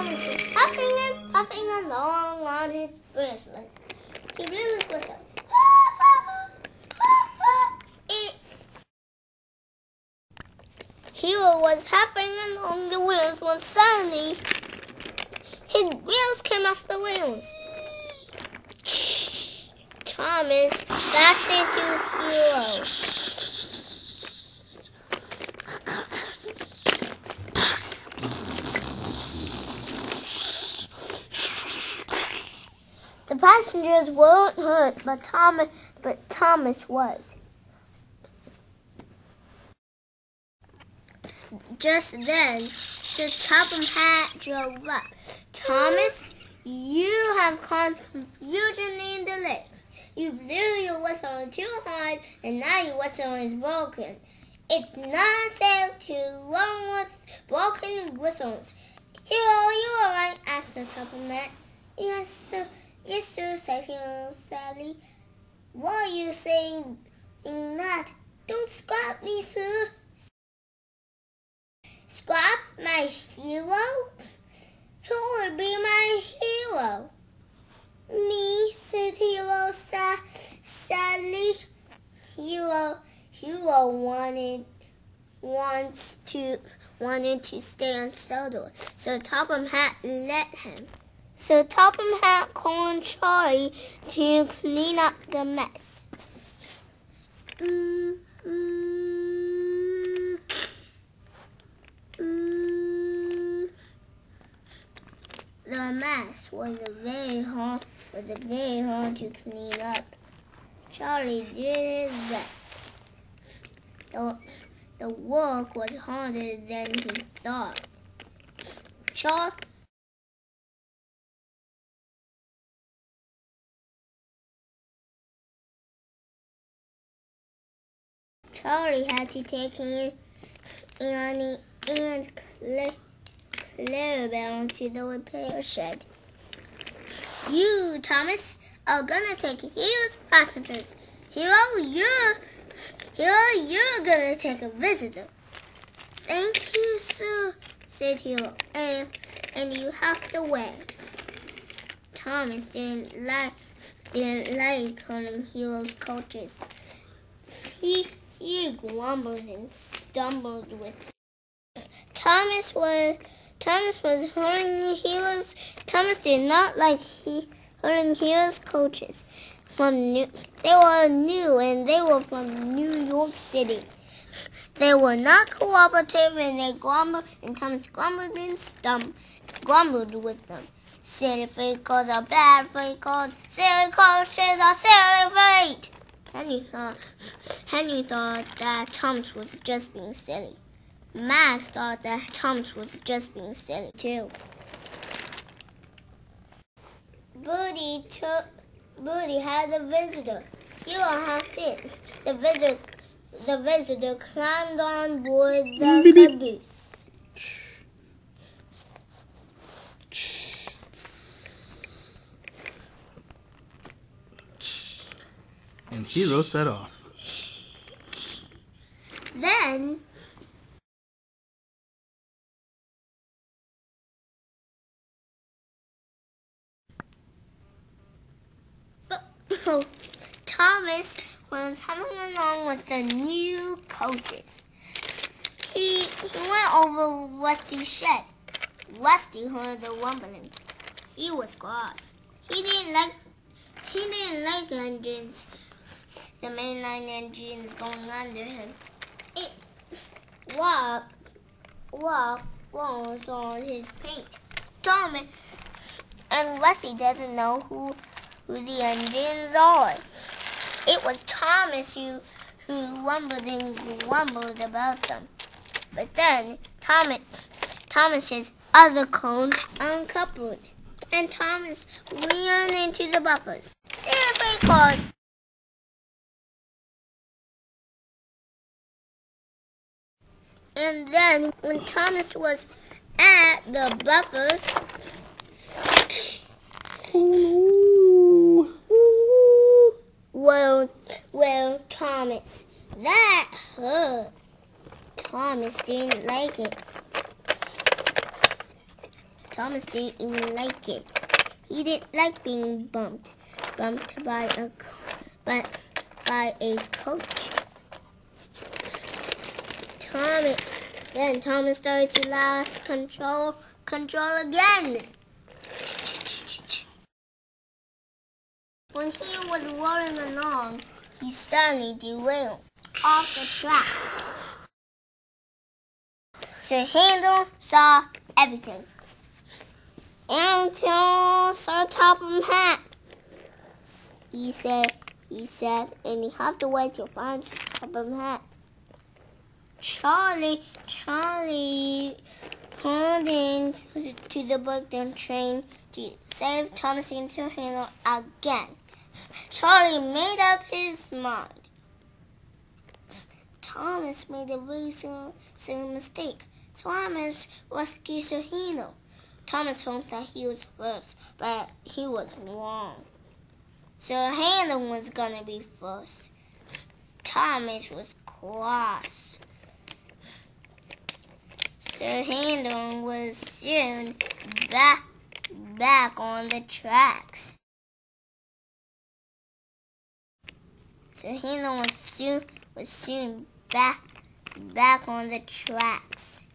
Thomas was puffing and puffing along on his branch leg. He blew his whistle. Hiro was huffing along the wheels when suddenly his wheels came off the wheels. Thomas bashed into Hiro. The passengers weren't hurt, but Thomas was. Just then, the Topham Hatt drove up. Thomas, you have caused confusion in the lake. You blew your whistle too hard, and now your whistle is broken. It's not safe to run with broken whistles. Hiro, you all right? Asked the Topham Hatt. Yes, sir, said Hiro sadly. Why are you saying that? Don't scrap me, sir. Scrap my hero? Who will be my hero? Me, said Hiro sadly. Hiro wanted to stay on Sodor, so Topham Hatt let him. So Topham Hatt called Charlie to clean up the mess. The mess was very hard to clean up. Charlie did his best. The work was harder than he thought. Charlie had to take Annie and Clarabelle to the repair shed. You, Thomas, are gonna take Hiro's passengers. Hiro, you're gonna take a visitor. Thank you, sir, said Hiro, and you have to wait. Thomas didn't like calling Hiro's coaches. He grumbled and stumbled with Thomas was hurting Hiro's. Thomas did not like hurting Hiro's coaches. They were new and they were from New York City. They were not cooperative and they grumbled, and Thomas grumbled and grumbled with them. Silly freight cars are bad freight cars. Silly coaches are silly freight. Henry thought that Thomas was just being silly. Max thought that Thomas was just being silly too. Bertie had a visitor. Hiro hopped in. The visitor climbed on board the caboose. And Hiro set off. Then Thomas was humming along with the new coaches. He went over Rusty's shed. Rusty heard the rumbling. He was cross. He didn't like engines. The mainline engines going under him. It falls on his paint. Thomas and Rusty doesn't know who the engines are. It was Thomas who rumbled and grumbled about them. But then Thomas's other coach uncoupled, and Thomas ran into the buffers. Silly freight cars. And then when Thomas was at the buffers, well, Thomas, that hurt. Thomas didn't like it. Thomas didn't even like it. He didn't like being bumped by a coach. Then Thomas started to lose control again. When he was rolling along, he suddenly derailed off the track. Sir Handle saw everything. Until Sir Topham Hatt, he said, and he had to wait to find Sir Topham Hatt. Charlie pulled into the breakdown train to save Thomas and Sir Handle again. Charlie made up his mind. Thomas made a very silly mistake. Thomas rescued Sir Handle. Thomas hoped that he was first, but he was wrong. Sir Handle was gonna be first. Thomas was cross. Sir Handle was soon back on the tracks. Sir Handle was soon back on the tracks.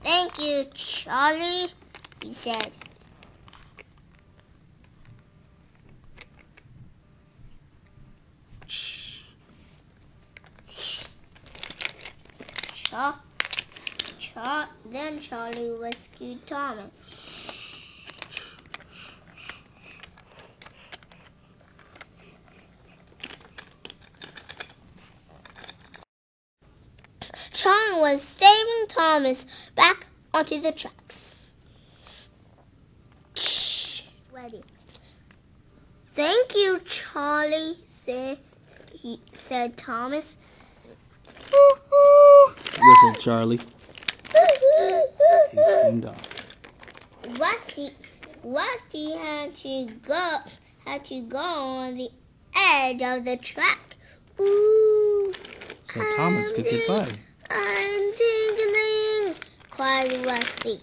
Thank you, Charlie, he said. Then Charlie rescued Thomas. Charlie was saving Thomas back onto the tracks. Ready. Thank you, Charlie, said Thomas. Whistled Charlie. He steamed off. Rusty had to go on the edge of the track. Ooh, So Thomas could get by. I'm tingling, cried Rusty,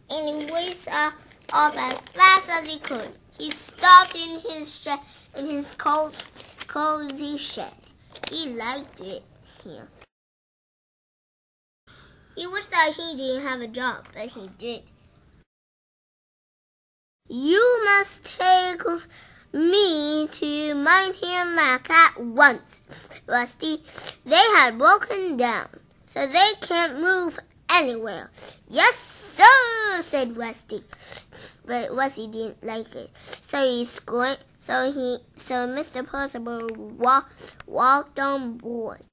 and he raced off as fast as he could. He stopped in his cozy shed. He liked it here. He wished that he didn't have a job, but he did. You must take me to Mighty Mac at once, Rusty. They had broken down, so they can't move anywhere. Yes, sir, said Rusty. But Rusty didn't like it, so he squint. So Mr. Percival walked on board.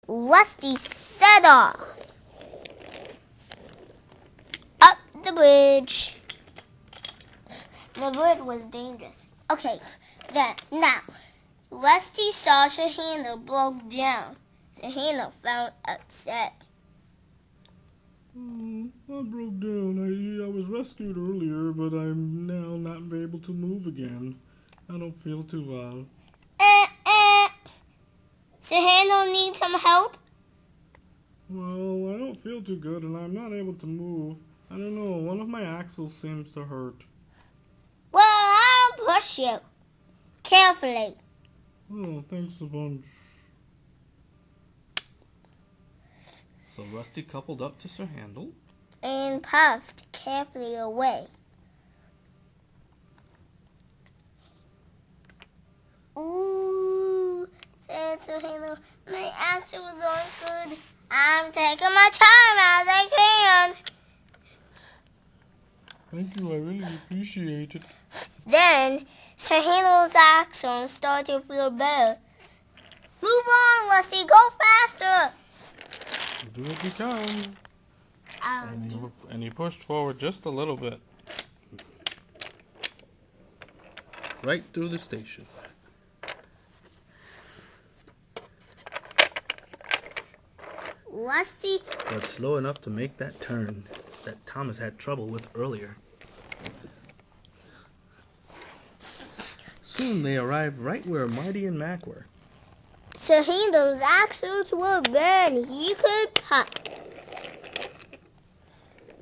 Rusty set off up the bridge. The bridge was dangerous. Okay, now, Rusty saw Sir Handle broke down. Sir Handle felt upset. I broke down. I was rescued earlier, but I'm now not able to move again. I don't feel too well. Sir Handle needs some help? Well, I don't feel too good, and I'm not able to move. I don't know. One of my axles seems to hurt. Well, I'll push you. Carefully. Oh, thanks a bunch. So Rusty coupled up to Sir Handle and puffed carefully away. Ooh, said Sir Hiro, my axle was on good. I'm taking my time as I can. Thank you, I really appreciate it. Then Sir Hiro's axle started to feel better. Move on, Rusty, go faster. Do what you can. And he pushed forward just a little bit. Right through the station. Rusty, but slow enough to make that turn that Thomas had trouble with earlier. Soon they arrived right where Marty and Mac were. to handle his actions were bad and he could pass.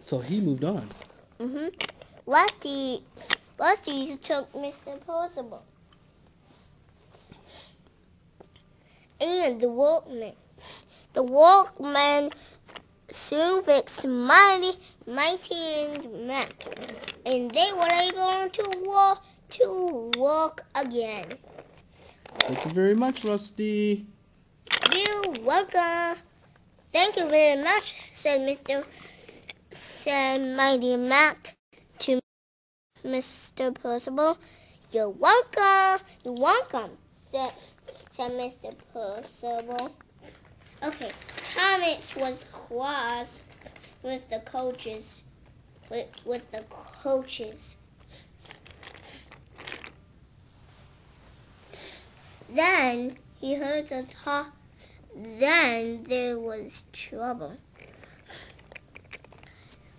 So he moved on. Rusty took Mr. Percival and the workman. The workman soon fixed Mighty and Mac, and they were able to walk again. Thank you very much, Rusty. You're welcome. Thank you very much, said Mighty Mac to Mr. Percival. You're welcome, said Mr. Percival. Okay, Thomas was cross with the coaches. With the coaches. Then he heard the talk. Then there was trouble.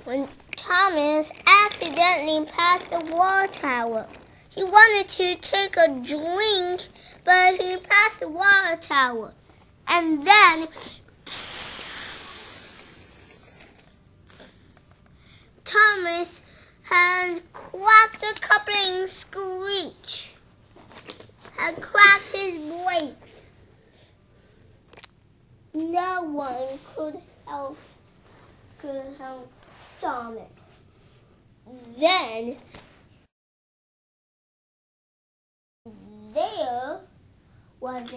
When Thomas accidentally passed the water tower. He wanted to take a drink, but he passed the water tower. And then Thomas had cracked a coupling screech. Had cracked his brakes. No one could help Thomas. Then there was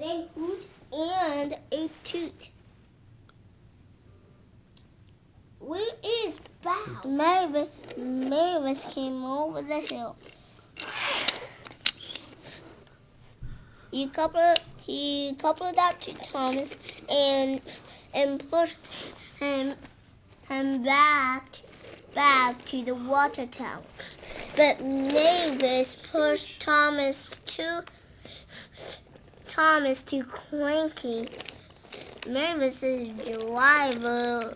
a hoot and a toot. Where is Bow? Mavis came over the hill. He coupled up to Thomas and pushed him back to the water tower. But Mavis pushed Thomas too cranky. Mavis's driver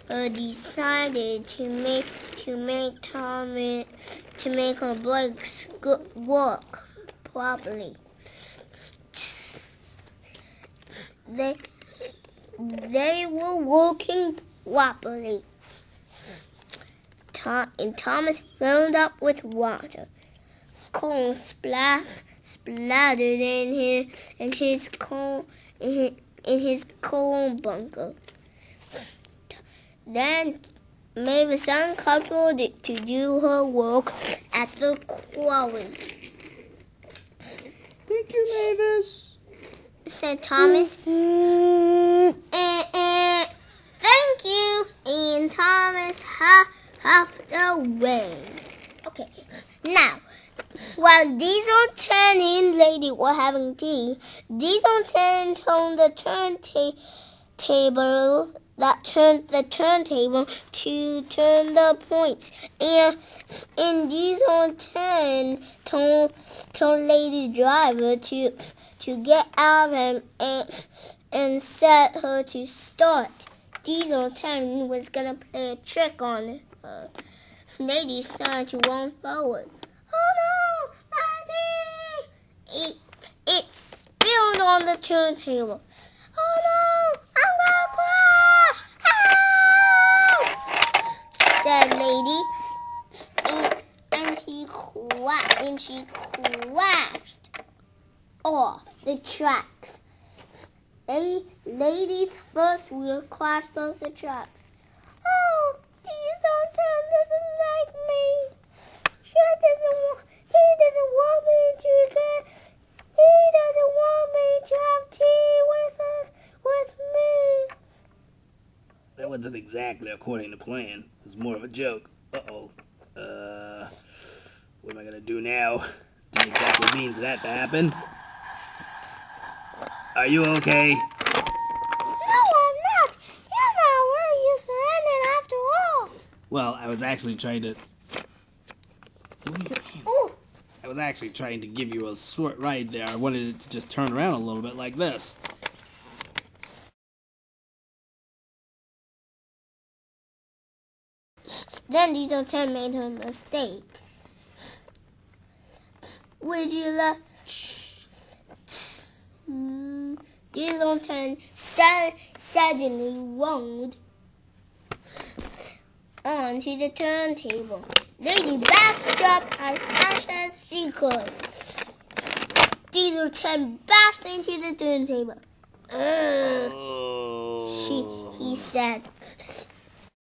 decided to make her brakes work properly. They were working properly. And Thomas filled up with water. Corn splattered in his corn bunker. Then Mavis uncoupled it to do her work at the quarry. Thank you, Mavis, said Thomas. Thank you. And Thomas huffed away. Okay, now, while Diesel 10 and Lady were having tea, Diesel 10 turned the turntable to turn the points, and Diesel 10 told Lady Driver to get out of him and set her to start. Diesel 10 was gonna play a trick on her. Lady started to run forward. Oh no, Lady! It spilled on the turntable. Oh no, I'm gonna crash! Said Lady, and she crashed off the tracks. Lady's first wheel crashed off the tracks. Oh, Diesel 10 doesn't like me. He doesn't want me to have tea with me. that wasn't exactly according to plan. It was more of a joke. Uh-oh. What am I gonna do now? Didn't exactly mean for that to happen. Are you okay? No, I'm not. You're not where you landed after all. Well, I was actually trying to... Ooh. I was actually trying to give you a short ride there. I wanted it to just turn around a little bit like this. Then Diesel 10 made a mistake. Would you Diesel turned suddenly rolled onto the turntable. Lady backed up as fast as she could. Diesel turned bashed into the turntable. He said,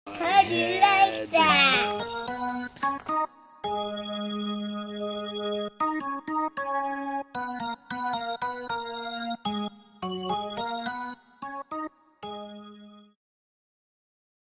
"How'd you like that?"